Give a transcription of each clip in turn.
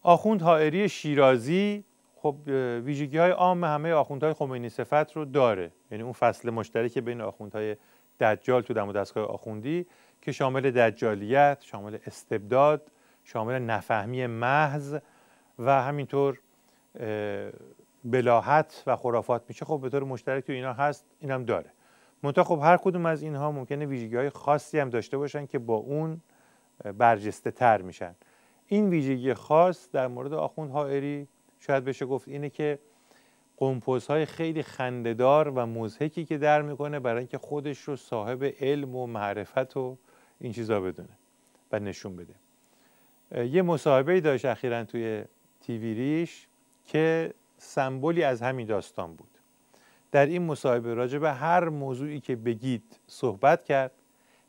آخوند حائری شیرازی خب ویژگی‌های عام همه آخوندهای خمینی صفت رو داره، یعنی اون فصل مشترک بین آخوندهای دجال تو دم و دستگاه آخوندی که شامل دجالیت، شامل استبداد، شامل نفهمی محض و همینطور بلاهت و خرافات میشه، خب به طور مشترک تو اینا هست، اینم داره. منتها خب هر کدوم از اینها ممکنه ویژگی‌های خاصی هم داشته باشن که با اون برجسته تر میشن. این ویژگی خاص در مورد آخوند حائری شاید بشه گفت اینه که قمپوزهای خیلی خنده‌دار و مضحکی که در میکنه برای اینکه خودش رو صاحب علم و معرفت و این چیزا بدونه و نشون بده. یه مصاحبه‌ای داشت اخیراً توی تیوی ریش که سمبولی از همین داستان بود. در این مصاحبه راجع به هر موضوعی که بگید صحبت کرد،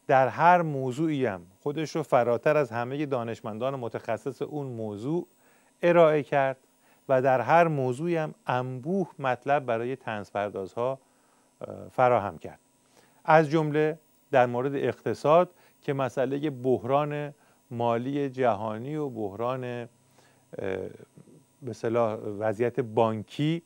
در هر موضوعی هم خودش رو فراتر از همه دانشمندان متخصص اون موضوع ارائه کرد و در هر موضوعی هم انبوه مطلب برای طنزپردازها فراهم کرد. از جمله در مورد اقتصاد که مسئله بحران مالی جهانی و بحران به اصطلاح وضعیت بانکی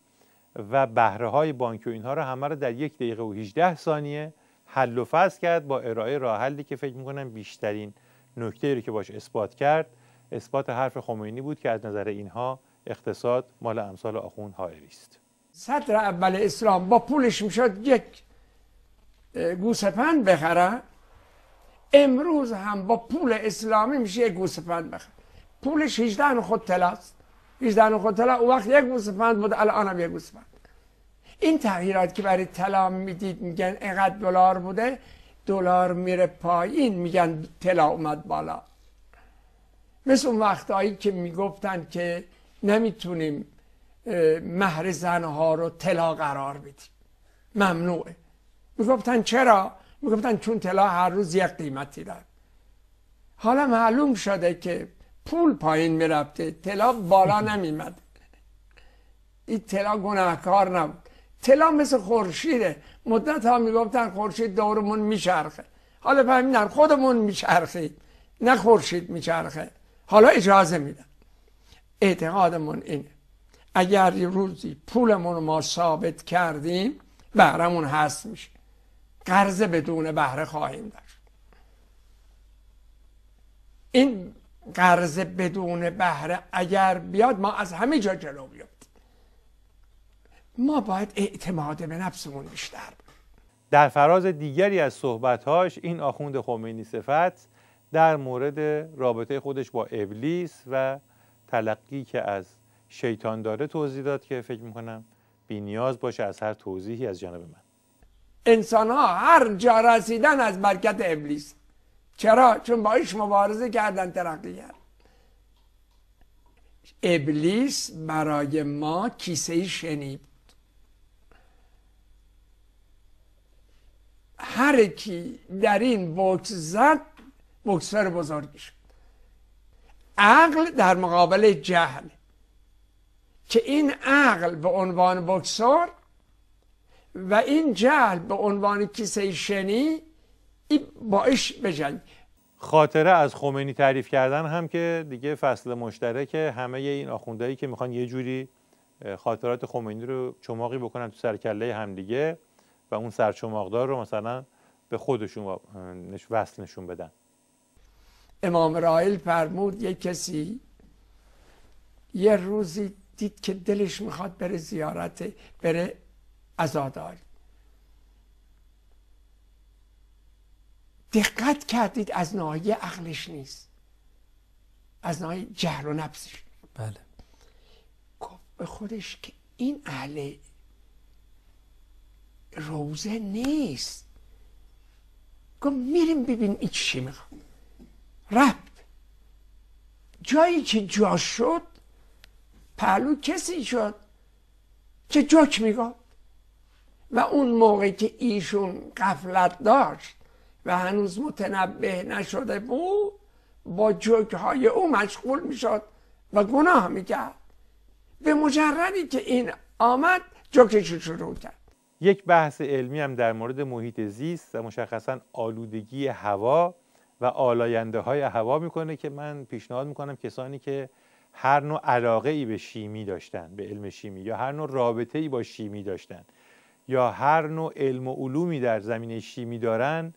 و بهره‌های بانکی و اینها رو همه رو در 1 دقیقه و 18 ثانیه حل و فصل کرد با ارائه راه حلی که فکر می‌کنم بیشترین نکته‌ای رو که باش اثبات کرد اثبات حرف خمینی بود که از نظر اینها اقتصاد مال امثال آخوند حائری است. صدر اول اسلام با پولش میشد یک گوسفند بخره، امروز هم با پول اسلامی میشه یک گوسفند بخره. پولش 18 نخود طلاست. 18 نخود طلا اون وقت یک گوسفند بود، الان هم یک گوسفند. این تغییرات که برای طلا میدید میگن اینقدر دلار بوده، دلار میره پایین میگن طلا اومد بالا. مثل اون وقتایی که میگفتن که نمیتونیم مهر زنها رو طلا قرار بدیم، ممنوعه. میگفتن چرا؟ میگفتن چون طلا هر روز یک قیمتی داره. حالا معلوم شده که پول پایین میرفته، طلا بالا نمیمده. این طلا گناهکار نبود. طلا مثل خورشیده، مدت ها میگفتن خورشید دورمون میچرخه، حالا فهمیدن خودمون میچرخیم نه خورشید میچرخه. حالا اجازه میدن. اعتقادمون اینه اگر یه روزی پولمون رو ما ثابت کردیم بهرمون هست میشه، قرض بدون بهره خواهیم داشت. این قرض بدون بهره اگر بیاد ما از همه جا جلو بیافتیم. ما باید اعتماد به نفسمون بیشتر بود. در فراز دیگری از صحبت‌هاش این آخوند خمینی صفت در مورد رابطه خودش با ابلیس و تلقی که از شیطان داره توضیح داد که فکر میکنم بی نیاز باشه از هر توضیحی از جانب من. انسان ها هر جا رسیدن از برکت ابلیس. چرا؟ چون باش مبارزه کردن، ترقی کردن. ابلیس برای ما کیسه شنی بود. هر کی در این بوکس زد بوکسر بزرگی شد. عقل در مقابل جهل، که این عقل به عنوان بوکسور و این جهل به عنوان کیسه شنی باش بجنگ. خاطره از خمینی تعریف کردن هم که دیگه فصل مشترک همه این آخوندهایی که میخوان یه جوری خاطرات خمینی رو چماقی بکنن تو سرکله همدیگه و اون سرچماقدار رو مثلا به خودشون وصل نشون بدن. امام راحل فرمود یک کسی یه روزی دید که دلش میخواد بره زیارت، بره عزاداری. دقت کردید از ناحیه عقلش نیست، از ناحیه جهل و نفسش. بله. گفت به خودش که این اهل روزه نیست. گفت میریم ببین این چی میخواد. رفت جایی که جا شد پهلو کسی شد که جوک میگفت و اون موقع که ایشون غفلت داشت و هنوز متنبه نشده بود با جوک های او مشغول میشد و گناه میکرد. به مجردی که این آمد جوکش شروع کرد. یک بحث علمی هم در مورد محیط زیست و مشخصا آلودگی هوا و آلاینده های هوا میکنه که من پیشنهاد میکنم کسانی که هر نوع علاقه ای به شیمی داشتن، به علم شیمی، یا هر نوع رابطه ای با شیمی داشتن، یا هر نوع علم و علومی در زمینه شیمی دارن،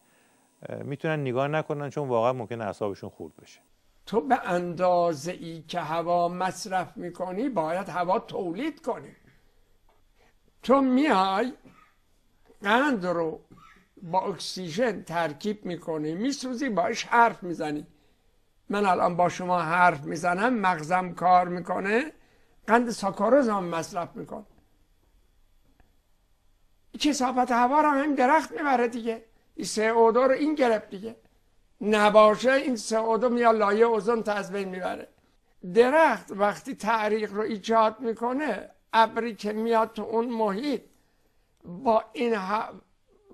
میتونن نگاه نکنن، چون واقعا ممکنه اعصابشون خورد بشه. تو به اندازه ای که هوا مصرف میکنی باید هوا تولید کنی. تو میای قند رو با اکسیژن ترکیب میکنی، میسوزی، باش حرف میزنی. من الان با شما حرف میزنم، مغزم کار میکنه، قند ساکاروز هم مصرف میکنه. کثافت هوا رو هم درخت میبره دیگه. این CO2 رو این گرفت دیگه. نباشه این CO2 میاد لایه اوزون تا از بین میبره. درخت وقتی تعریق رو ایجاد میکنه، ابری که میاد تو اون محیط با این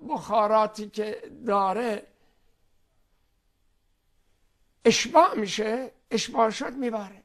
بخاراتی که داره اشباع میشه، اشباع شد میبره.